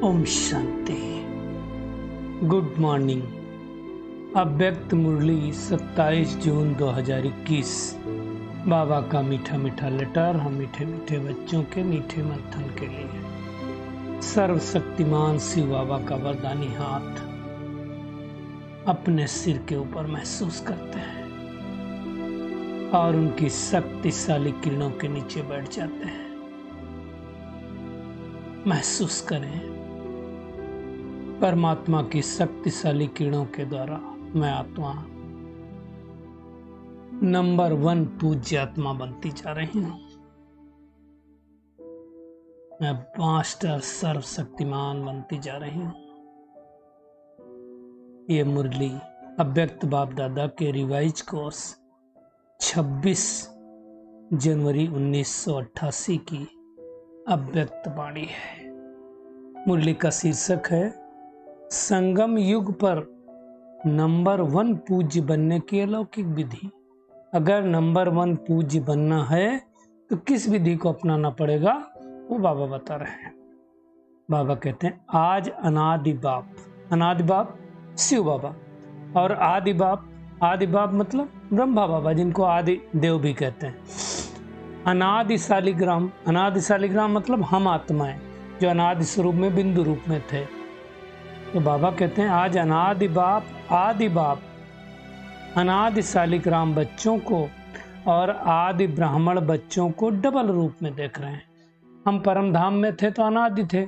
Om Shanti. Good morning. अव्यक्त मुरली 27 जून 2021। बाबा का मीठा मीठा लेटर हम मीठे मीठे बच्चों के मीठे मंथन के लिए। सर्वशक्तिमान शिव बाबा का वरदानी हाथ अपने सिर के ऊपर महसूस करते हैं और उनकी शक्तिशाली किरणों के नीचे बैठ जाते हैं। महसूस करें, परमात्मा की शक्तिशाली किरणों के द्वारा मैं आत्मा नंबर 1 पूज्य आत्मा बनती जा रही हूँ। मैं मास्टर सर्वशक्तिमान बनती जा रही हूँ। ये मुरली अव्यक्त बाप दादा के रिवाइज कोर्स 26 जनवरी 1988 की अव्यक्त वाणी है। मुरली का शीर्षक है संगम युग पर नंबर 1 पूज्य बनने की अलौकिक विधि। अगर नंबर 1 पूज्य बनना है तो किस विधि को अपनाना पड़ेगा, वो बाबा बता रहे हैं। बाबा कहते हैं आज अनादि बाप शिव बाबा और आदि बाप मतलब ब्रह्मा बाबा, जिनको आदि देव भी कहते हैं। अनादि शालिग्राम मतलब हम आत्माएं जो अनादि स्वरूप में बिंदु रूप में थे। तो बाबा कहते हैं आज अनादि बाप आदि बाप अनादि शालिग्राम बच्चों को और आदि ब्राह्मण बच्चों को डबल रूप में देख रहे हैं। हम परम धाम में थे तो अनादि थे,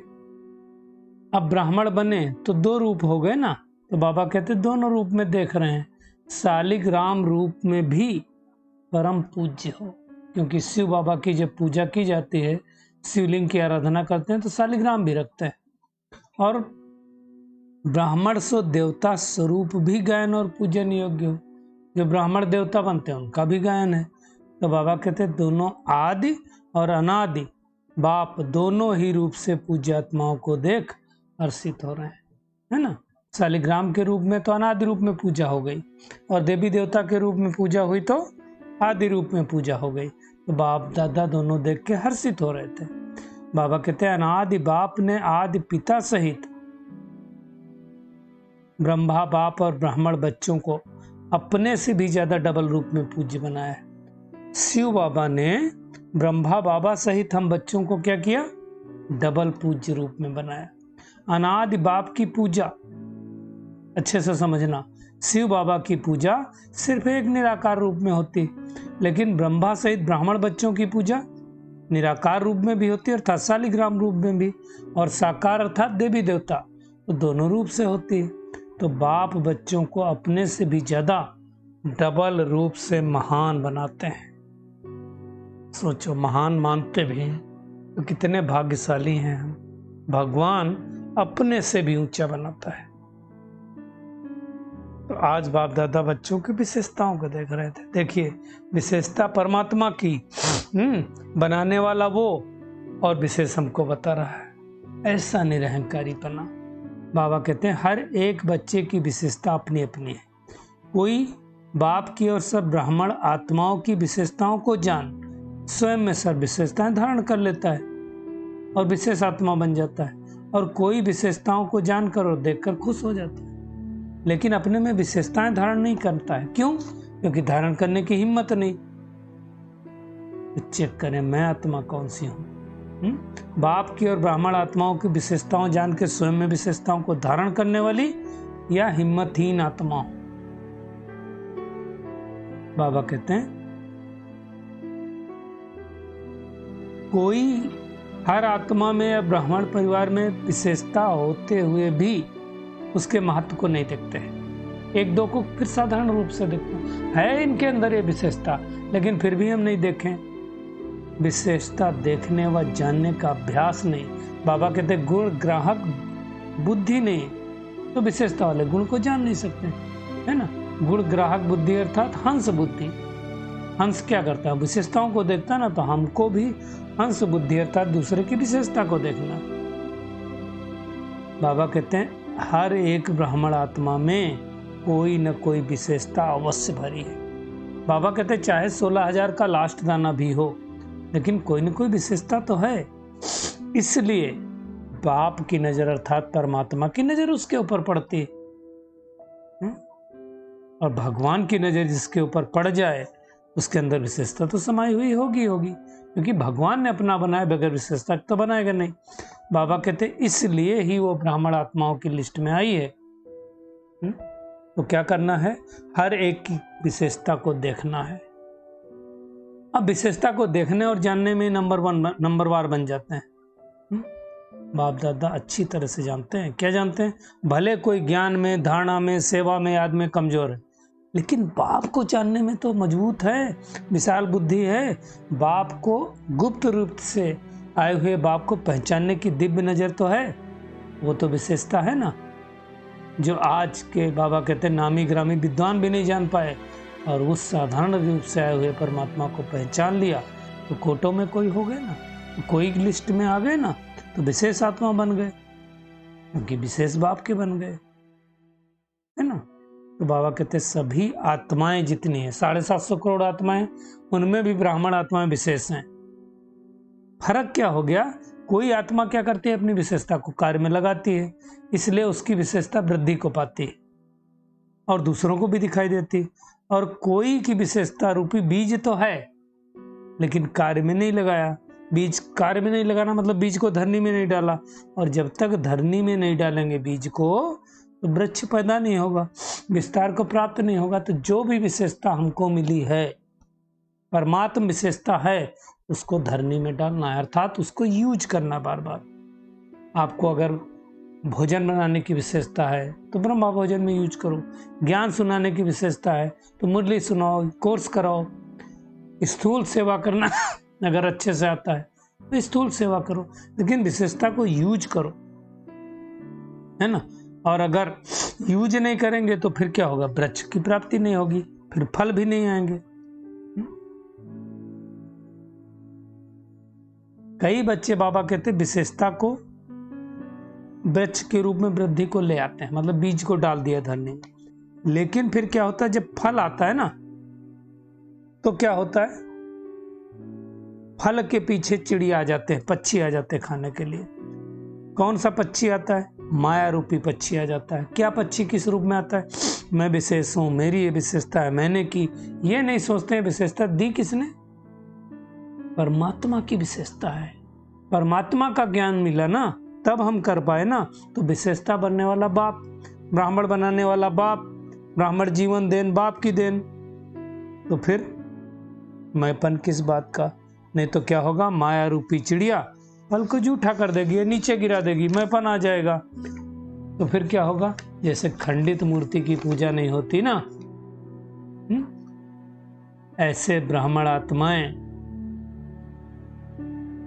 अब ब्राह्मण बने तो 2 रूप हो गए ना। तो बाबा कहते दोनों रूप में देख रहे हैं। शालिग्राम रूप में भी परम पूज्य हो, क्योंकि शिव बाबा की जब पूजा की जाती है, शिवलिंग की आराधना करते हैं तो शालिग्राम भी रखते हैं। और ब्राह्मण सो देवता स्वरूप भी गायन और पूजन योग्य हो। जो ब्राह्मण देवता बनते हैं उनका भी गायन है। तो बाबा कहते हैं दोनों आदि और अनादि बाप दोनों ही रूप से पूज्यात्माओं को देख हर्षित हो रहे हैं, है ना। शालिग्राम के रूप में तो अनादि रूप में पूजा हो गई, और देवी देवता के रूप में पूजा हुई तो आदि रूप में पूजा हो गई। तो बाप दादा दोनों देख के हर्षित हो रहे थे। बाबा कहते हैं अनादि बाप ने आदि पिता सहित ब्रह्मा बाप और ब्राह्मण बच्चों को अपने से भी ज्यादा डबल रूप में पूज्य बनाया। शिव बाबा ने ब्रह्मा बाबा सहित हम बच्चों को क्या किया, डबल पूज्य रूप में बनाया। अनादि बाप की पूजा अच्छे से समझना, शिव बाबा की पूजा सिर्फ एक निराकार रूप में होती, लेकिन ब्रह्मा सहित ब्राह्मण बच्चों की पूजा निराकार रूप में भी होती है अर्थात शालिग्राम रूप में भी, और साकार अर्थात देवी देवता, तो दोनों रूप से होती है। तो बाप बच्चों को अपने से भी ज्यादा डबल रूप से महान बनाते हैं। सोचो, महान मानते भी हैं तो कितने भाग्यशाली हैं हम। भगवान अपने से भी ऊंचा बनाता है। तो आज बाप दादा बच्चों की विशेषताओं को देख रहे थे। देखिए, विशेषता परमात्मा की बनाने वाला वो, और विशेष हमको बता रहा है। ऐसा निरहंकारीपना। बाबा कहते हैं हर एक बच्चे की विशेषता अपनी अपनी है। कोई बाप की और सब ब्राह्मण आत्माओं की विशेषताओं को जान स्वयं में सब विशेषताएं धारण कर लेता है और विशेष आत्मा बन जाता है, और कोई विशेषताओं को जानकर और देखकर खुश हो जाता है, लेकिन अपने में विशेषताएं धारण नहीं करता है। क्यों? क्योंकि धारण करने की हिम्मत नहीं। तो चेक करें मैं आत्मा कौन सी हूं। बाप की और ब्राह्मण आत्माओं की विशेषताओं जान के स्वयं में विशेषताओं को धारण करने वाली या हिम्मतहीन आत्मा। बाबा कहते हैं कोई हर आत्मा में या ब्राह्मण परिवार में विशेषता होते हुए भी उसके महत्व को नहीं देखते हैं। एक दो को फिर साधारण रूप से देखते हैं इनके अंदर ये विशेषता, लेकिन फिर भी हम नहीं देखें। विशेषता देखने व जानने का अभ्यास नहीं। बाबा कहते गुण ग्राहक बुद्धि नहीं, तो विशेषता वाले गुण को जान नहीं सकते, है ना। गुण ग्राहक बुद्धि अर्थात हंस बुद्धि। हंस क्या करता है, विशेषताओं को देखता है ना, तो हमको भी हंस बुद्धि अर्थात दूसरे की विशेषता को देखना। बाबा कहते हैं हर एक ब्राह्मण आत्मा में कोई न कोई विशेषता अवश्य भरी है। बाबा कहते चाहे 16,000 का लास्ट दाना भी हो, लेकिन कोई न कोई विशेषता तो है। इसलिए बाप की नजर अर्थात परमात्मा की नजर उसके ऊपर पड़ती है। और भगवान की नजर जिसके ऊपर पड़ जाए उसके अंदर विशेषता तो समाई हुई होगी क्योंकि भगवान ने अपना बनाया, बगैर विशेषता तो बनाएगा नहीं। बाबा कहते इसलिए ही वो ब्राह्मण आत्माओं की लिस्ट में आई है। तो क्या करना है, हर एक की विशेषता को देखना है। अब विशेषता को देखने और जानने में नंबरवार बन जाते हैं। बाप दादा अच्छी तरह से जानते हैं। क्या जानते हैं? भले कोई ज्ञान में, धारणा में, सेवा में, याद में कमजोर है, लेकिन बाप को जानने में तो मजबूत है, विशाल बुद्धि है। बाप को गुप्त रूप से आए हुए बाप को पहचानने की दिव्य नजर तो है। वो तो विशेषता है ना, जो आज के बाबा कहते हैं नामी ग्रामी विद्वान भी नहीं जान पाए, और उस साधारण रूप से आए हुए परमात्मा को पहचान लिया तो कोटों में कोई हो गए ना, तो कोई लिस्ट में आ गए ना, तो विशेष आत्मा बन गए, क्योंकि विशेष बाप के बन गए, है ना। तो बाबा कहते सभी आत्माएं जितनी है, 750 करोड़ आत्माएं, उनमें भी ब्राह्मण आत्माएं विशेष हैं। फर्क क्या हो गया? कोई आत्मा क्या करती है, अपनी विशेषता को कार्य में लगाती है, इसलिए उसकी विशेषता वृद्धि को पाती है और दूसरों को भी दिखाई देती। और कोई की विशेषता रूपी बीज तो है, लेकिन कार्य में नहीं लगाया। बीज कार्य में नहीं लगाना मतलब बीज को धरनी में नहीं डाला, और जब तक धरनी में नहीं डालेंगे बीज को, तो वृक्ष पैदा नहीं होगा, विस्तार को प्राप्त नहीं होगा। तो जो भी विशेषता हमको मिली है, परमात्म विशेषता है, उसको धरनी में डालना है, अर्थात उसको यूज करना बार बार। आपको अगर भोजन बनाने की विशेषता है तो ब्रह्मा भोजन में यूज करो। ज्ञान सुनाने की विशेषता है तो मुरली सुनाओ, कोर्स कराओ। स्थूल सेवा करना अगर अच्छे से आता है तो स्थूल सेवा करो, लेकिन विशेषता को यूज करो, है ना। और अगर यूज नहीं करेंगे तो फिर क्या होगा? वृक्ष की प्राप्ति नहीं होगी, फिर फल भी नहीं आएंगे। कई बच्चे बाबा कहते विशेषता को वृक्ष के रूप में वृद्धि को ले आते हैं, मतलब बीज को डाल दिया धरनी में, लेकिन फिर क्या होता है? जब फल आता है ना, तो क्या होता है? फल के पीछे चिड़िया आ जाते हैं, पक्षी आ जाते हैं खाने के लिए। कौन सा पक्षी आता है? माया रूपी पक्षी आ जाता है। क्या पक्षी किस रूप में आता है? मैं विशेष हूं, मेरी ये विशेषता है, मैंने की। ये नहीं सोचते हैं विशेषता दी किसने? परमात्मा की विशेषता है। परमात्मा का ज्ञान मिला ना, तब हम कर पाए ना। तो विशेषता बनने वाला बाप, ब्राह्मण बनाने वाला बाप, ब्राह्मण जीवन देन बाप की देन। तो फिर मैंपन किस बात का? नहीं तो क्या होगा? माया रूपी चिड़िया फल को जूठा कर देगी, नीचे गिरा देगी, मैंपन आ जाएगा। तो फिर क्या होगा? जैसे खंडित मूर्ति की पूजा नहीं होती ना, ऐसे ब्राह्मण आत्माएं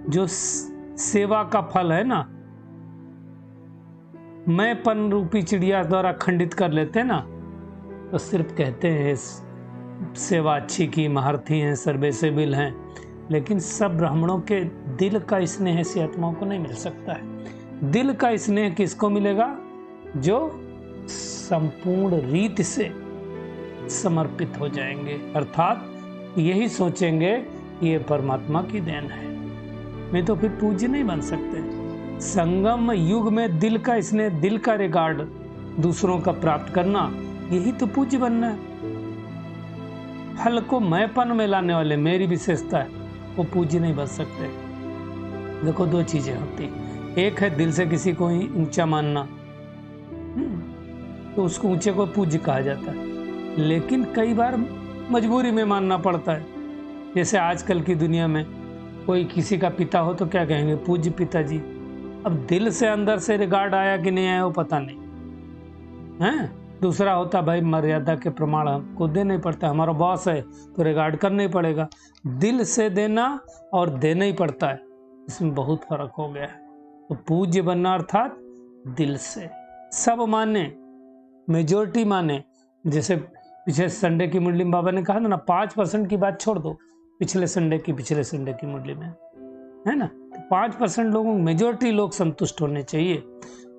जो सेवा का फल है ना, मैंपन रूपी चिड़िया द्वारा खंडित कर लेते हैं ना, तो सिर्फ कहते हैं सेवा अच्छी की, महारथी हैं, सर्वेसेबिल हैं, लेकिन सब ब्राह्मणों के दिल का स्नेह ऐसी आत्माओं को नहीं मिल सकता है। दिल का स्नेह किसको मिलेगा? जो संपूर्ण रीत से समर्पित हो जाएंगे, अर्थात यही सोचेंगे कि ये परमात्मा की देन है, नहीं तो फिर पूज्य नहीं बन सकते। संगम युग में दिल का स्नेह, दिल का रिगार्ड दूसरों का प्राप्त करना, यही तो पूज्य बनना है। फल को मैंपन में लाने वाले, मेरी विशेषता है, वो पूज्य नहीं बन सकते। देखो दो चीजें होती, एक है दिल से किसी को ही ऊंचा मानना, तो उसको ऊंचे को पूज्य कहा जाता है, लेकिन कई बार मजबूरी में मानना पड़ता है। जैसे आजकल की दुनिया में कोई किसी का पिता हो तो क्या कहेंगे? पूज्य पिताजी। अब दिल से अंदर से रिगार्ड आया कि नहीं आया वो पता नहीं है। दूसरा होता भाई मर्यादा के प्रमाण हमको देना ही पड़ता है, हमारा बॉस है तो रिगार्ड करना ही पड़ेगा। दिल से देना और देना ही पड़ता है, इसमें बहुत फर्क हो गया है। तो पूज्य बनना अर्थात दिल से, सब माने, मेजोरिटी माने। जैसे पिछले संडे की मुरली में बाबा ने कहा ना, 5% की बात छोड़ दो, पिछले संडे की मुरली में, है ना। तो 5% लोगों, मेजोरिटी लोग संतुष्ट होने चाहिए।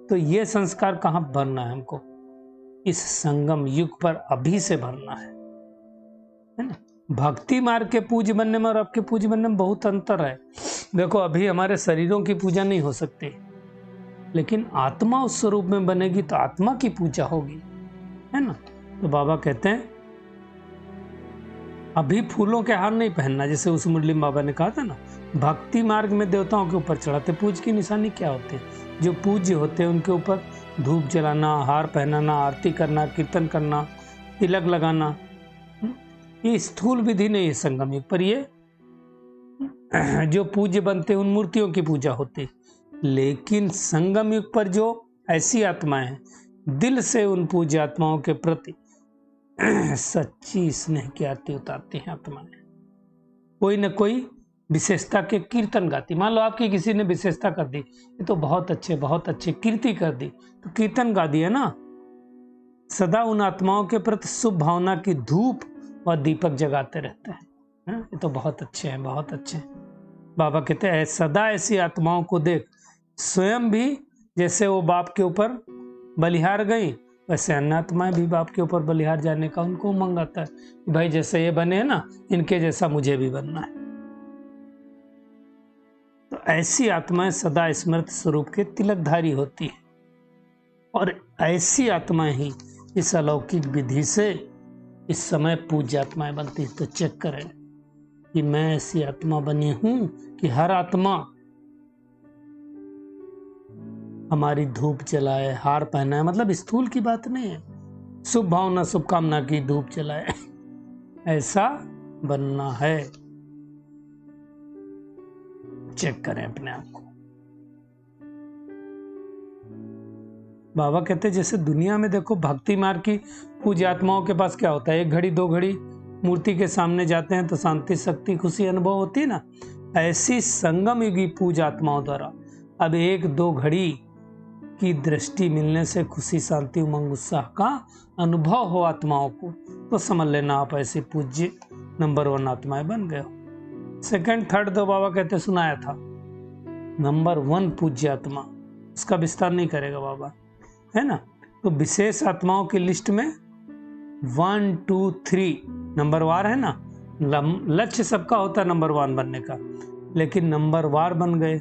तो ये संस्कार कहाँ भरना है हमको? इस संगम युग पर अभी से भरना है ना। भक्ति मार्ग के पूज्य बनने में और आपके पूज्य बनने में बहुत अंतर है। देखो अभी हमारे शरीरों की पूजा नहीं हो सकती, लेकिन आत्मा उस स्वरूप में बनेगी तो आत्मा की पूजा होगी, है ना। तो बाबा कहते हैं अभी फूलों के हार नहीं पहनना, जैसे उस मुरली बाबा ने कहा था ना, भक्ति मार्ग में देवताओं के ऊपर चढ़ाते। पूज की निशानी क्या होते हैं? जो पूज्य होते हैं उनके ऊपर धूप जलाना, हार पहनाना, आरती करना, कीर्तन करना, तिलक लगाना, ये स्थूल विधि नहीं है संगम युग पर। ये जो पूज्य बनते उन मूर्तियों की पूजा होती। लेकिन संगम युग पर जो ऐसी आत्माएं हैं दिल से उन पूज्य आत्माओं के प्रति सच्ची स्नेह की आरती उतारती हैं आत्माएं, कोई न कोई विशेषता के कीर्तन गाती। मान लो आपकी किसी ने विशेषता कर दी, ये तो बहुत अच्छे कीर्ति कर दी, तो कीर्तन गा दिया ना। सदा उन आत्माओं के प्रति शुभ भावना की धूप व दीपक जगाते रहते हैं। ये तो बहुत अच्छे हैं, बहुत अच्छे हैं। बाबा कहते हैं सदा ऐसी आत्माओं को देख, स्वयं भी जैसे वो बाप के ऊपर बलिहार गई, वैसे अन्य आत्माएं भी बाप के ऊपर बलिहार जाने का उनको उमंग आता है कि भाई जैसे ये बने हैं ना, इनके जैसा मुझे भी बनना है। तो ऐसी आत्माएं सदा स्मृत स्वरूप के तिलकधारी होती है, और ऐसी आत्माएं ही इस अलौकिक विधि से इस समय पूज्य आत्माएं बनती है। तो चेक करें कि मैं ऐसी आत्मा बनी हूं कि हर आत्मा हमारी धूप जलाए, हार पहनाए। मतलब स्थूल की बात नहीं है, शुभ भावना शुभकामना की धूप जलाए, ऐसा बनना है। चेक करें अपने आप को। बाबा कहते जैसे दुनिया में देखो भक्ति मार्ग की पूज्य आत्माओं के पास क्या होता है, 1 घड़ी 2 घड़ी मूर्ति के सामने जाते हैं तो शांति शक्ति खुशी अनुभव होती है ना। ऐसी संगम युगी पूज्य आत्माओं द्वारा अब 1-2 घड़ी की दृष्टि मिलने से खुशी शांति उमंग उत्साह का अनुभव हो आत्माओं को, तो समझ लेना आप ऐसे पूज्य नंबर 1 आत्माएं बन गए हो। 2nd 3rd तो बाबा कहते सुनाया था। नंबर 1 पूज्य आत्मा, उसका विस्तार नहीं करेगा बाबा, है ना। तो विशेष आत्माओं की लिस्ट में 1 2 3 नंबर वार है ना। लक्ष्य सबका होता है नंबर 1 बनने का, लेकिन नंबर वार बन गए,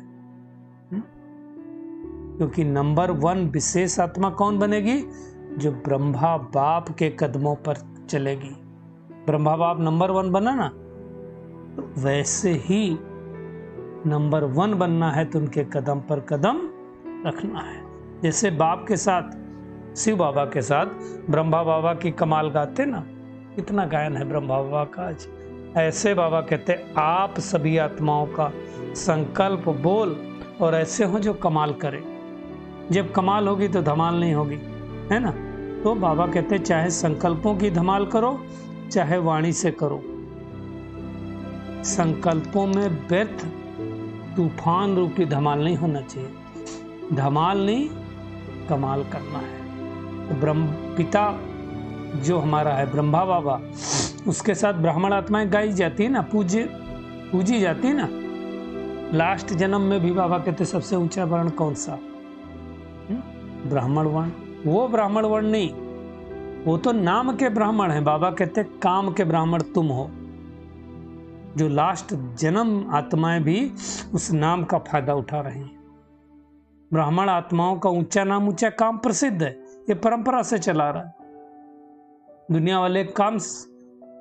क्योंकि नंबर 1 विशेष आत्मा कौन बनेगी? जो ब्रह्मा बाप के कदमों पर चलेगी। ब्रह्मा बाप नंबर 1 बना ना, तो वैसे ही नंबर 1 बनना है तो उनके कदम पर कदम रखना है। जैसे बाप के साथ, शिव बाबा के साथ ब्रह्मा बाबा की कमाल गाते ना, कितना गायन है ब्रह्मा बाबा का आज। ऐसे बाबा कहते आप सभी आत्माओं का संकल्प बोल और ऐसे हो जो कमाल करे। जब कमाल होगी तो धमाल नहीं होगी, है ना। तो बाबा कहते चाहे संकल्पों की धमाल करो चाहे वाणी से करो, संकल्पों में व्यर्थ तूफान रूपी धमाल नहीं होना चाहिए। धमाल नहीं, कमाल करना है। तो ब्रह्म पिता जो हमारा है ब्रह्मा बाबा, उसके साथ ब्राह्मण आत्माएं गाई जाती है ना, पूजी जाती है ना। लास्ट जन्म में भी बाबा कहते सबसे ऊंचा वर्ण कौन सा? ब्राह्मण वर्ण। वो ब्राह्मण वर्ण नहीं, वो तो नाम के ब्राह्मण है। बाबा कहते काम के ब्राह्मण तुम हो। जो लास्ट जन्म आत्माएं भी उस नाम का फायदा उठा रही हैं। ब्राह्मण आत्माओं का ऊंचा नाम ऊंचा काम प्रसिद्ध है, ये परंपरा से चला रहा है। दुनिया वाले काम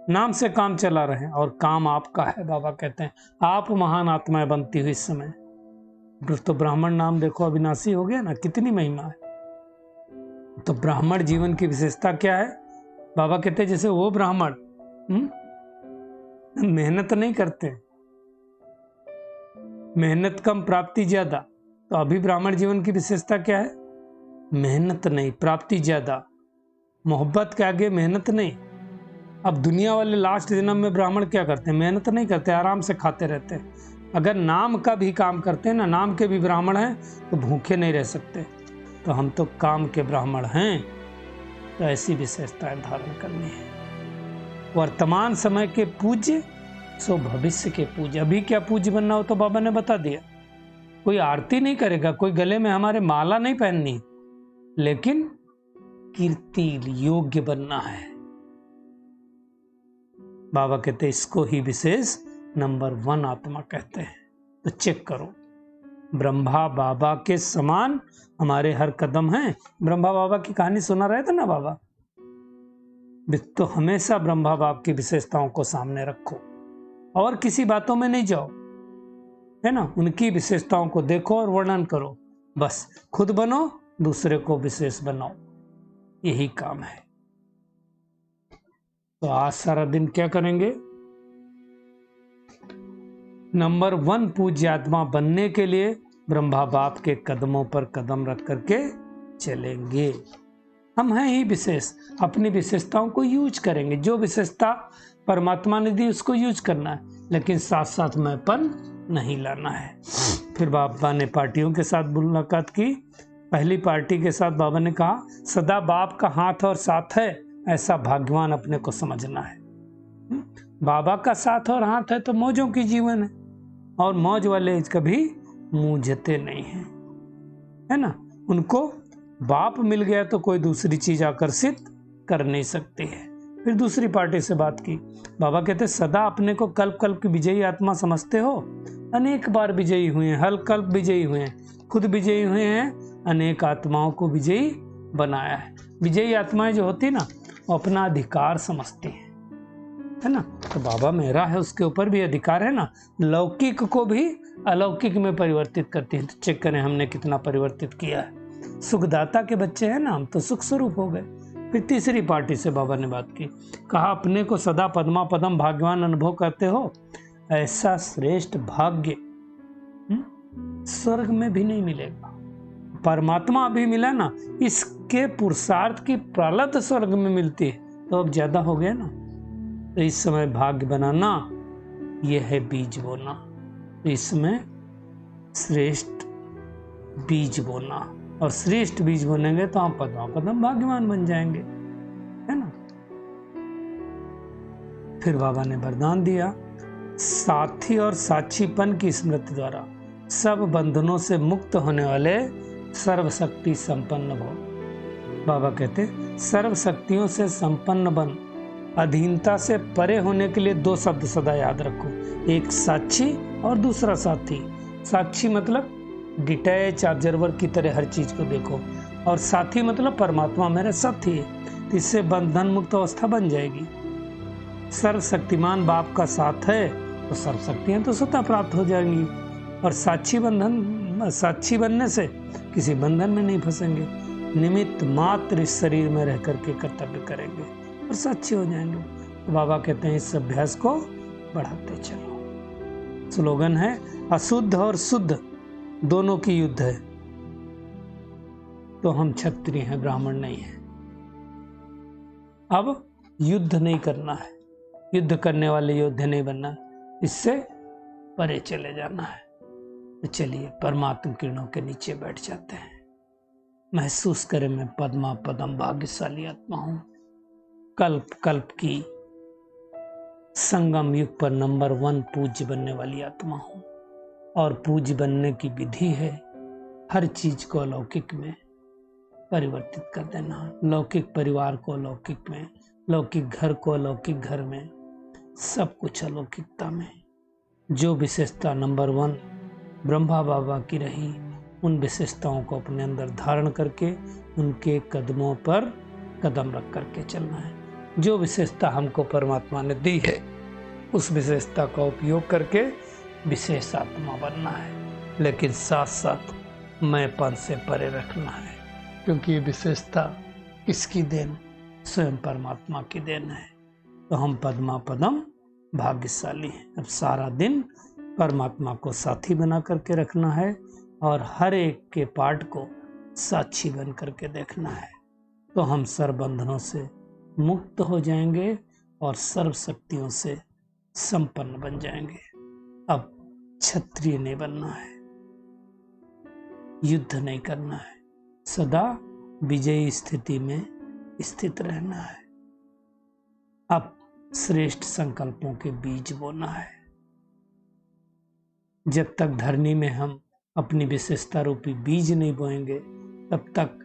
नाम से काम चला रहे हैं, और काम आपका है। बाबा कहते हैं आप महान आत्माएं बनती हुई इस समय। तो ब्राह्मण नाम देखो अविनाशी हो गया ना, कितनी महिमा है। तो ब्राह्मण जीवन की विशेषता क्या है? बाबा कहते हैं जैसे वो ब्राह्मण मेहनत नहीं करते, मेहनत कम प्राप्ति ज्यादा। तो अभी ब्राह्मण जीवन की विशेषता क्या है? मेहनत नहीं, प्राप्ति ज्यादा। मोहब्बत के आगे मेहनत नहीं। अब दुनिया वाले लास्ट जन्म में ब्राह्मण क्या करते हैं? मेहनत नहीं करते, आराम से खाते रहते हैं। अगर नाम का भी काम करते हैं ना, नाम के भी ब्राह्मण हैं, तो भूखे नहीं रह सकते। तो हम तो काम के ब्राह्मण हैं, तो ऐसी विशेषताएं धारण करनी है। वर्तमान समय के पूज्य सो भविष्य के पूज्य। अभी क्या पूज्य बनना हो तो बाबा ने बता दिया। कोई आरती नहीं करेगा, कोई गले में हमारे माला नहीं पहननी, लेकिन कीर्ति योग्य बनना है। बाबा कहते इसको ही विशेष नंबर 1 आत्मा कहते हैं। तो चेक करो, ब्रह्मा बाबा के समान हमारे हर कदम हैं। ब्रह्मा बाबा की कहानी सुना रहे थे ना बाबा, तो हमेशा ब्रह्मा बाबा की विशेषताओं को सामने रखो और किसी बातों में नहीं जाओ, है ना। उनकी विशेषताओं को देखो और वर्णन करो, बस खुद बनो, दूसरे को विशेष बनाओ, यही काम है। तो आज सारा दिन क्या करेंगे? नंबर 1 पूज्य आत्मा बनने के लिए ब्रह्मा बाप के कदमों पर कदम रख करके चलेंगे। हम हैं ही विशेष, अपनी विशेषताओं को यूज करेंगे। जो विशेषता परमात्मा ने दी उसको यूज करना है, लेकिन साथ साथ मैंपन नहीं लाना है। फिर बाबा ने पार्टियों के साथ मुलाकात की। पहली पार्टी के साथ बाबा ने कहा, सदा बाप का हाथ और साथ है, ऐसा भाग्यवान अपने को समझना है। बाबा का साथ और हाथ है तो मौजों की जीवन है, और मौज वाले कभी मूझते नहीं हैं, है ना। उनको बाप मिल गया तो कोई दूसरी चीज आकर्षित कर नहीं सकती है। फिर दूसरी पार्टी से बात की। बाबा कहते, सदा अपने को कल्प कल्प की विजयी आत्मा समझते हो। अनेक बार विजयी हुए हैं, हल कल्प विजयी हुए हैं, खुद विजयी हुए हैं, अनेक आत्माओं को विजयी बनाया है। विजयी आत्माएं जो होती ना, वो अपना अधिकार समझती है ना। तो बाबा मेरा है, उसके ऊपर भी अधिकार है ना। लौकिक को भी अलौकिक में परिवर्तित करती है। तो चेक करें हमने कितना परिवर्तित किया है। सुखदाता के बच्चे हैं ना हम, तो सुख स्वरूप हो गए। फिर तीसरी पार्टी से बाबा ने बात की। कहा, अपने को सदा पद्मा पदम भाग्यवान अनुभव करते हो। ऐसा श्रेष्ठ भाग्य स्वर्ग में भी नहीं मिलेगा। परमात्मा अभी मिला ना, इसके पुरुषार्थ की प्रालब्ध स्वर्ग में मिलती है, तो अब ज्यादा हो गया ना। तो इस समय भाग्य बनाना यह है बीज बोना। तो इसमें श्रेष्ठ बीज बोना, और श्रेष्ठ बीज बोनेंगे तो हम पद्मा पदम भाग्यवान बन जाएंगे, है ना। फिर बाबा ने वरदान दिया, साथी और साक्षीपन की स्मृति द्वारा सब बंधनों से मुक्त होने वाले सर्वशक्ति संपन्न भव। बाबा कहते, सर्व शक्तियों से संपन्न बन अधीनता से परे होने के लिए 2 शब्द सदा याद रखो, एक साक्षी और दूसरा साथी। साक्षी मतलब डिटैच ऑब्जर्वर की तरह हर चीज को देखो, और साथी मतलब परमात्मा मेरे साथी है, तो इससे बंधन मुक्त अवस्था बन जाएगी। सर्वशक्तिमान बाप का साथ है तो सर्व शक्तियां तो स्वतः प्राप्त हो जाएंगी, और साक्षी बनने से किसी बंधन में नहीं फंसेंगे। निमित्त मात्र इस शरीर में रह करके कर्तव्य करेंगे और साक्षी हो जाएंगे। तो बाबा कहते हैं इस अभ्यास को बढ़ाते चलो। स्लोगन है, अशुद्ध और शुद्ध दोनों की युद्ध है। तो हम क्षत्रिय हैं, ब्राह्मण नहीं है। अब युद्ध नहीं करना है, युद्ध करने वाले योद्धे नहीं बनना, इससे परे चले जाना है। तो चलिए परमात्मा किरणों के नीचे बैठ जाते हैं। महसूस करें मैं पद्मा पदम भाग्यशाली आत्मा हूं, कल्प कल्प की संगम युग पर नंबर 1 पूज्य बनने वाली आत्मा हूं। और पूज्य बनने की विधि है हर चीज को अलौकिक में परिवर्तित कर देना। लौकिक परिवार को अलौकिक में, लौकिक घर को अलौकिक घर में, सब कुछ अलौकिकता में। जो विशेषता नंबर 1 ब्रह्मा बाबा की रही, उन विशेषताओं को अपने अंदर धारण करके उनके कदमों पर कदम रख करके चलना है। जो विशेषता हमको परमात्मा ने दी है, उस विशेषता का उपयोग करके विशेष आत्मा बनना है, लेकिन साथ साथ मैंपन से परे रखना है, क्योंकि ये विशेषता किसकी देन? स्वयं परमात्मा की देन है। तो हम पद्मा पदम भाग्यशाली हैं। अब सारा दिन परमात्मा को साथी बना करके रखना है और हर एक के पार्ट को साक्षी बन करके देखना है, तो हम सर्व बंधनों से मुक्त हो जाएंगे और सर्व शक्तियों से संपन्न बन जाएंगे। अब क्षत्रिय नहीं बनना है, युद्ध नहीं करना है, सदा विजयी स्थिति में स्थित रहना है। अब श्रेष्ठ संकल्पों के बीज बोना है। जब तक धरनी में हम अपनी विशेषता रूपी बीज नहीं बोएंगे, तब तक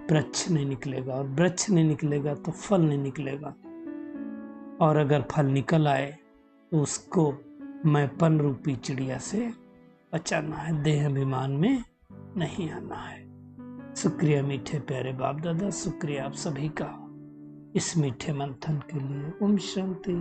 वृक्ष नहीं निकलेगा, और वृक्ष नहीं निकलेगा तो फल नहीं निकलेगा। और अगर फल निकल आए तो उसको मैंपन रूपी चिड़िया से बचाना है, देह अभिमान में नहीं आना है। शुक्रिया मीठे प्यारे बाप दादा, शुक्रिया आप सभी का इस मीठे मंथन के लिए। ओम शांति।